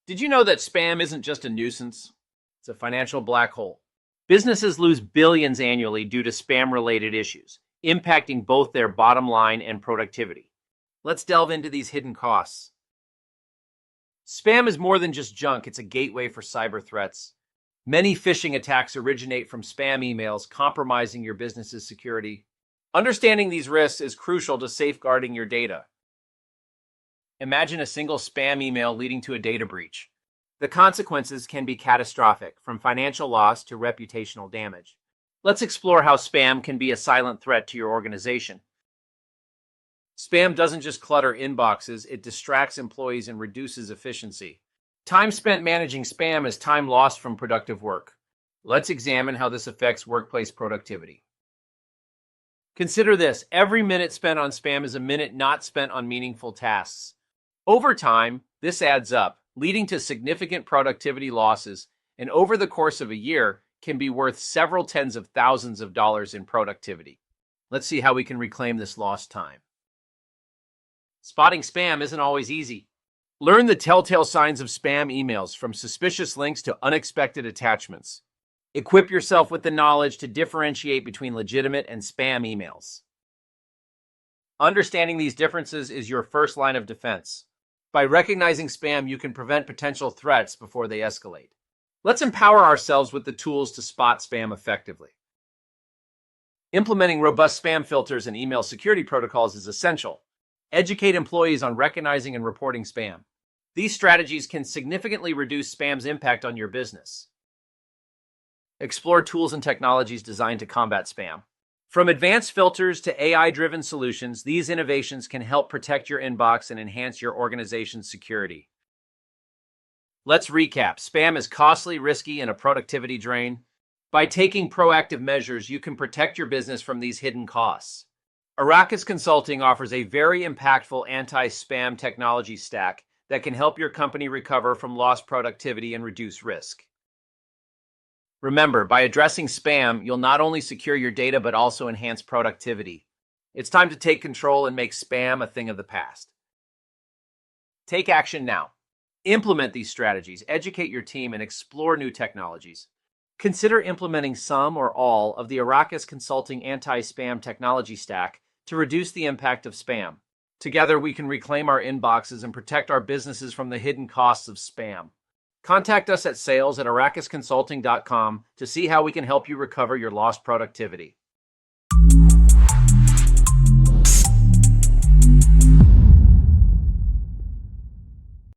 Did you know that spam isn't just a nuisance? It's a financial black hole. Businesses lose billions annually due to spam-related issues, impacting both their bottom line and productivity. Let's delve into these hidden costs. Spam is more than just junk, it's a gateway for cyber threats. Many phishing attacks originate from spam emails, compromising your business's security. Understanding these risks is crucial to safeguarding your data. Imagine a single spam email leading to a data breach. The consequences can be catastrophic, from financial loss to reputational damage. Let's explore how spam can be a silent threat to your organization. Spam doesn't just clutter inboxes, it distracts employees and reduces efficiency. Time spent managing spam is time lost from productive work. Let's examine how this affects workplace productivity. Consider this: every minute spent on spam is a minute not spent on meaningful tasks. Over time, this adds up, leading to significant productivity losses, and over the course of a year, can be worth several tens of thousands of dollars in productivity. Let's see how we can reclaim this lost time. Spotting spam isn't always easy. Learn the telltale signs of spam emails, from suspicious links to unexpected attachments. Equip yourself with the knowledge to differentiate between legitimate and spam emails. Understanding these differences is your first line of defense. By recognizing spam, you can prevent potential threats before they escalate. Let's empower ourselves with the tools to spot spam effectively. Implementing robust spam filters and email security protocols is essential. Educate employees on recognizing and reporting spam. These strategies can significantly reduce spam's impact on your business. Explore tools and technologies designed to combat spam. From advanced filters to AI-driven solutions, these innovations can help protect your inbox and enhance your organization's security. Let's recap. Spam is costly, risky, and a productivity drain. By taking proactive measures, you can protect your business from these hidden costs. Arrakis Consulting offers a very impactful anti-spam technology stack that can help your company recover from lost productivity and reduce risk. Remember, by addressing spam, you'll not only secure your data but also enhance productivity. It's time to take control and make spam a thing of the past. Take action now. Implement these strategies, educate your team, and explore new technologies. Consider implementing some or all of the Arrakis Consulting anti-spam technology stack to reduce the impact of spam. Together, we can reclaim our inboxes and protect our businesses from the hidden costs of spam. Contact us at sales@arrakisconsulting.com to see how we can help you recover your lost productivity.